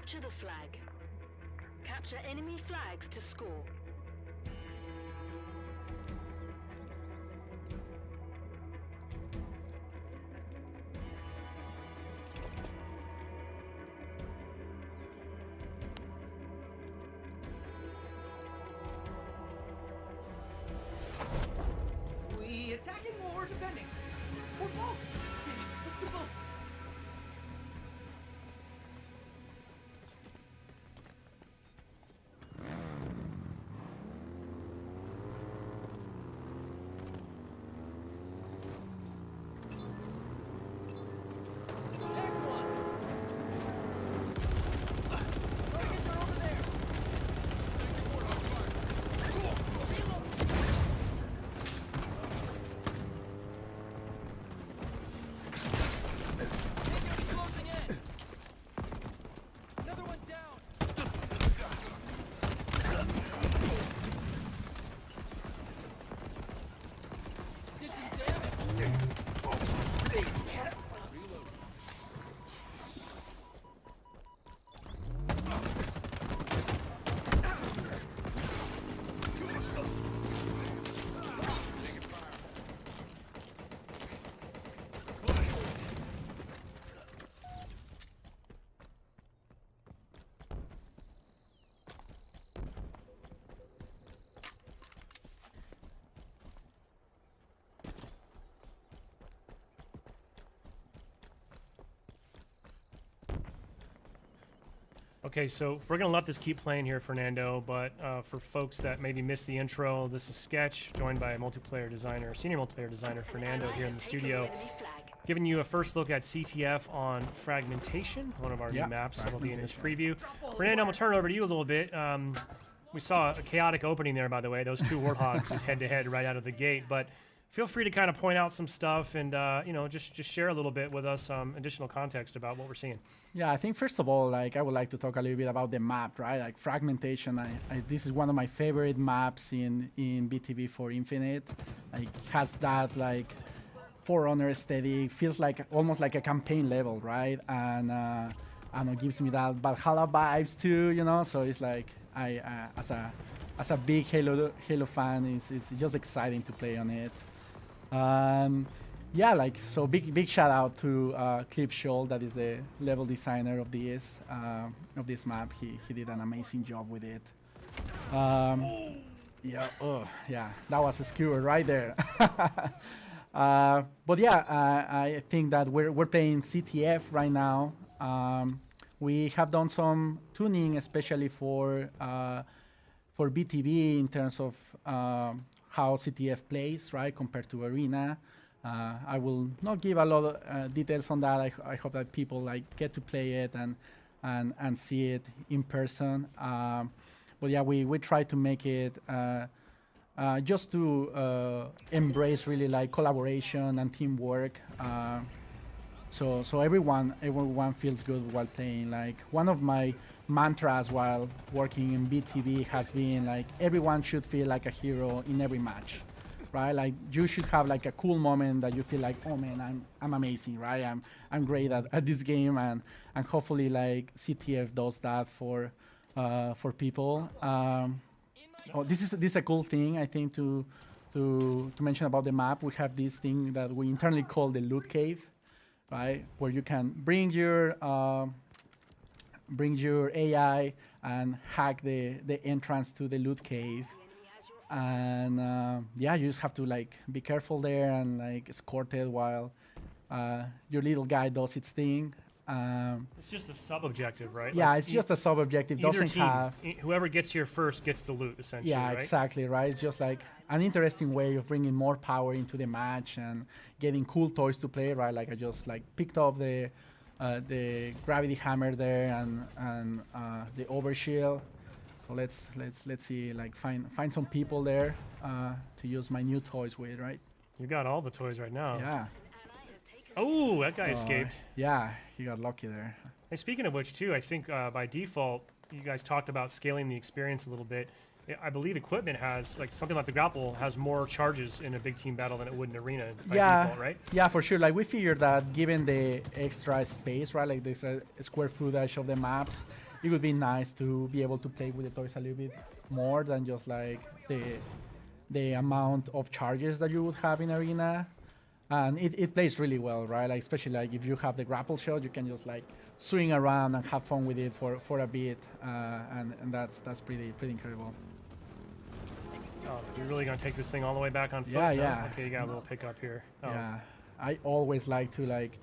Capture the flag. Capture enemy flags to score. We attacking or defending? Or both? Let's do both. Okay, so we're going to let this keep playing here, Fernando, but for folks that maybe missed the intro, this is Sketch, joined by a multiplayer designer, senior multiplayer designer, Fernando, here in the studio, giving you a first look at CTF on Fragmentation, one of our new maps that'll be in this preview. Fernando, I'm going to turn it over to you a little bit. We saw a chaotic opening there, by the way, those two Warthogs just head-to-head right out of the gate, but feel free to kind of point out some stuff and, you know, just share a little bit with us additional context about what we're seeing. Yeah, I think first of all, like I would like to talk a little bit about the map, right? Like Fragmentation, this is one of my favorite maps in BTB for Infinite. Like has that like Forerunner aesthetic, feels like almost like a campaign level, right? And I don't know, gives me that Valhalla vibes too, you know. So it's like as a big Halo fan, it's just exciting to play on it. Yeah, like so big shout out to Cliff Scholl, that is the level designer of this map. He did an amazing job with it. Yeah, yeah, that was a skewer right there. But yeah, I think that we're playing CTF right now. We have done some tuning, especially for BTB in terms of how CTF plays, right, compared to Arena. I will not give a lot of details on that. I hope that people like get to play it and see it in person. But yeah, we try to make it just to embrace really like collaboration and teamwork. So everyone feels good while playing. Like one of my mantras while working in BTB has been like everyone should feel like a hero in every match, right? Like you should have like a cool moment that you feel like, oh man, I'm amazing, right? I'm great at this game, and hopefully like CTF does that for people. This is a cool thing I think to mention about the map. We have this thing that we internally call the loot cave, right? Where you can bring your AI and hack the entrance to the loot cave, and yeah, you just have to like be careful there and like escort it while your little guy does its thing. It's just a sub-objective, right? Yeah, like it's just a sub-objective. Doesn't have whoever gets here first gets the loot, essentially. Yeah, right? exactly, right? It's just like an interesting way of bringing more power into the match and getting cool toys to play, right? Like I just like picked up the gravity hammer there and the overshield. So let's see, like find some people there to use my new toys with, right? You got all the toys right now. Yeah. Oh, that guy escaped. Yeah, he got lucky there. Hey, speaking of which, too, I think by default, you guys talked about scaling the experience a little bit. I believe equipment has, like something like the grapple, has more charges in a big team battle than it would in arena by default, right? Yeah, for sure. Like we figured that given the extra space, right, like this square footage of the maps, it would be nice to be able to play with the toys a little bit more than just like the amount of charges that you would have in Arena. And it plays really well, right? Like especially like if you have the grapple shot, you can just like swing around and have fun with it for a bit, and that's pretty incredible. Oh, you're really gonna take this thing all the way back on foot? Yeah, huh? yeah. Okay, you got a little pickup here. Oh. Yeah, I always like to like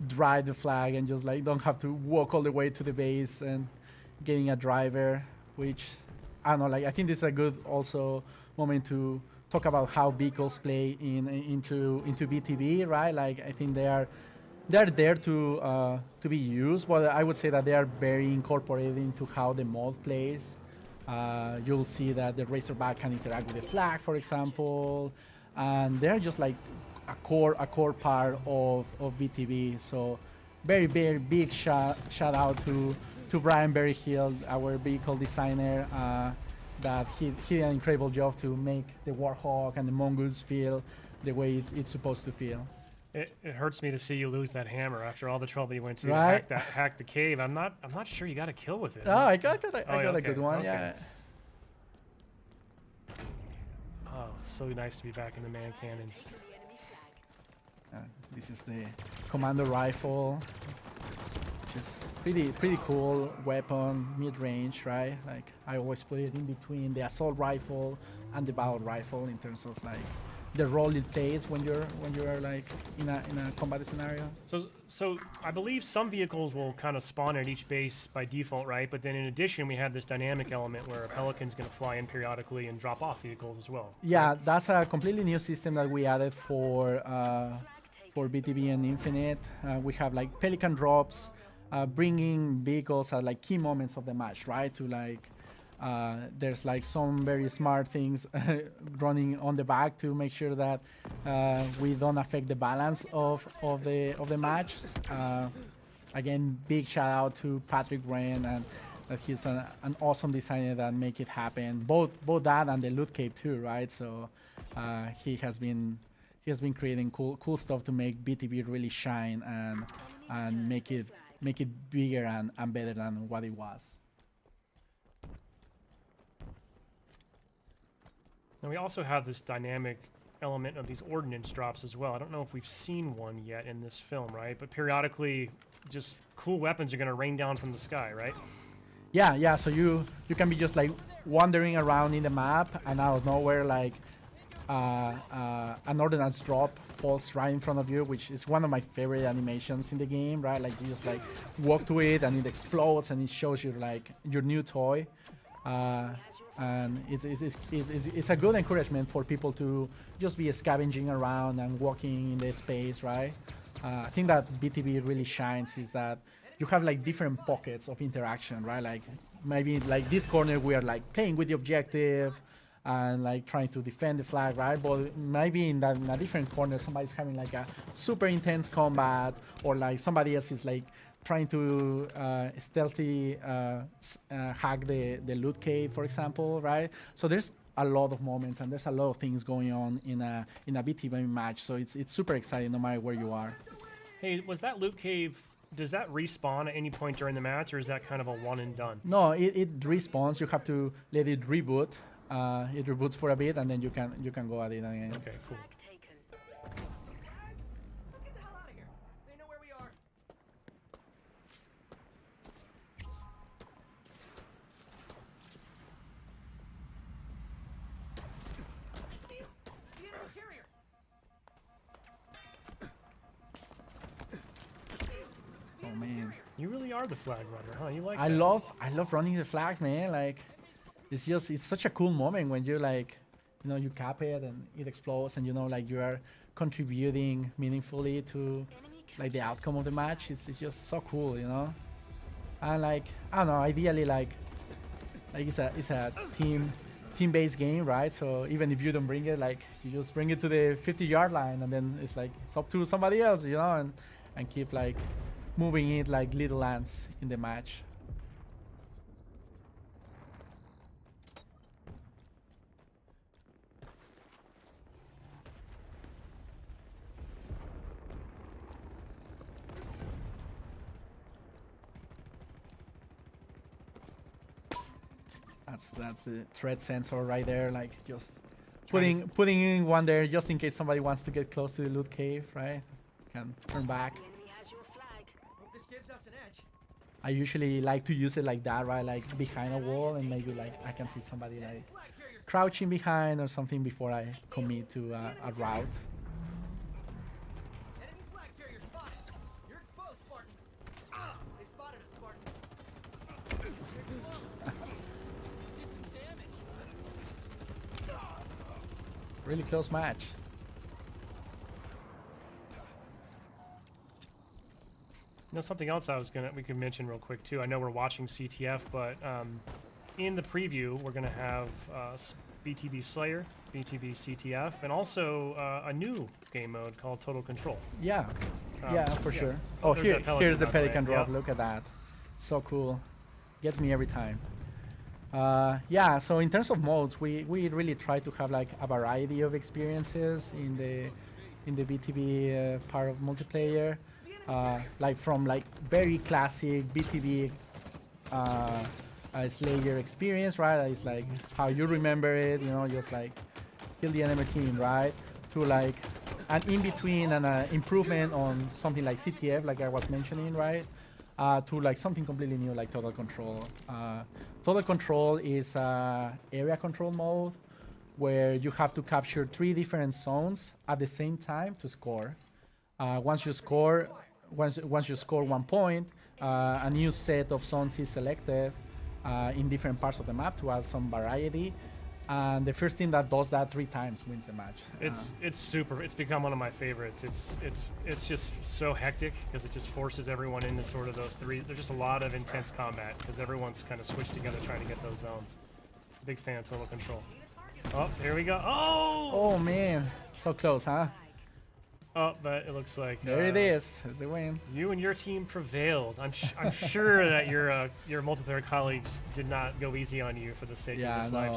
drive the flag and just like don't have to walk all the way to the base and getting a driver, which I don't know. Like I think this is a good also moment to talk about how vehicles play into BTB, right? Like I think they're there to be used, but I would say that they are very incorporated into how the mod plays. You'll see that the Razorback can interact with the flag, for example, and they're just like a core part of BTB. So very big shout out to Brian Berryhill, our vehicle designer. That he did an incredible job to make the Warhawk and the Mongoose feel the way it's supposed to feel. It hurts me to see you lose that hammer after all the trouble you went to Right? hack the cave. I'm not sure you got a kill with it. Oh, I got yeah, a good one. okay. Yeah. Oh, it's so nice to be back in the man cannons. This is the Commando rifle, which is pretty cool weapon, mid-range, right? Like I always put it in between the assault rifle and the battle rifle in terms of like the role it plays when you're like in a combat scenario. So I believe some vehicles will kind of spawn at each base by default, right? But then in addition, we have this dynamic element where a Pelican's going to fly in periodically and drop off vehicles as well. Yeah, right? That's a completely new system that we added for BTB and Infinite. We have like Pelican drops, bringing vehicles at like key moments of the match, right? To like there's like some very smart things running on the back to make sure that we don't affect the balance of the match. Again, big shout out to Patrick Wren, and that he's an awesome designer that make it happen. Both that and the loot cave too, right? So he has been creating cool stuff to make BTB really shine and make it bigger and better than what it was. Now we also have this dynamic element of these ordnance drops as well. I don't know if we've seen one yet in this film, right? But periodically, just cool weapons are going to rain down from the sky, right? Yeah. So you can be just like wandering around in the map, and out of nowhere, like an ordnance drop falls right in front of you, which is one of my favorite animations in the game, right? Like you just like walk to it, and it explodes, and it shows you like your new toy. And it's a good encouragement for people to just be scavenging around and walking in the space, right? I think that BTB really shines is that you have like different pockets of interaction, right? Like maybe like this corner we are like playing with the objective and like trying to defend the flag, right? But maybe in a different corner somebody's having like a super intense combat, or like somebody else is like trying to stealthy hack the loot cave, for example, right? So there's a lot of moments and there's a lot of things going on in a BTB match. So it's super exciting no matter where you are. Hey, was that loot cave, does that respawn at any point during the match, or is that kind of a one and done? No, it respawns. You have to let it reboot. It reboots for a bit, and then you can go at it again. Okay, cool. Oh man, You really are the flag runner, huh? You like I that. love running the flag, man. Like it's such a cool moment when you like, you know, you cap it and it explodes, and you know, like you are contributing meaningfully to like the outcome of the match. It's just so cool, you know. And like I don't know, ideally like it's a team-based game, right? So even if you don't bring it, like you just bring it to the 50-yard line, and then it's like it's up to somebody else, you know, and keep like moving it like little ants in the match. That's the threat sensor right there. Like just putting in one there just in case somebody wants to get close to the loot cave, right? Can turn back. The enemy has your flag. Hope this gives us an edge. I usually like to use it like that, right? Like behind a wall, and maybe like I can see somebody like Flag carriers. crouching behind or something before I commit to a route. Enemy flag carrier spotted. You're exposed, Spartan. Ah, they spotted us, Spartan. Did some damage. Really close match. You know, something else we could mention real quick too. I know we're watching CTF, but in the preview we're gonna have BTB Slayer, BTB CTF, and also a new game mode called Total Control. Yeah, yeah, for yeah. sure. Oh, There's that Pelican, here's the by the way. Pelican drop. Yep. Look at that. So cool. Gets me every time. Yeah, so in terms of modes, we really try to have like a variety of experiences in the BTB part of multiplayer. Like from like very classic BTB Slayer experience, right? It's like how you remember it, you know, just like kill the enemy team, right? To like an in-between and an improvement on something like CTF, like I was mentioning, right? To like something completely new like Total Control. Total Control is area control mode where you have to capture 3 different zones at the same time to score. Once you score 1 point, a new set of zones is selected in different parts of the map to add some variety. And the first team that does that 3 times wins the match. It's super. It's become one of my favorites. It's just so hectic because it just forces everyone into sort of those 3. There's just a lot of intense combat because everyone's kind of switched together trying to get those zones. Big fan of Total Control. Oh, here we go. Oh! Oh man, so close, huh? Oh, but it looks like There it is. It's a win. You and your team prevailed. I'm sure that your multiplayer colleagues did not go easy on you for the sake of Yeah, this no. live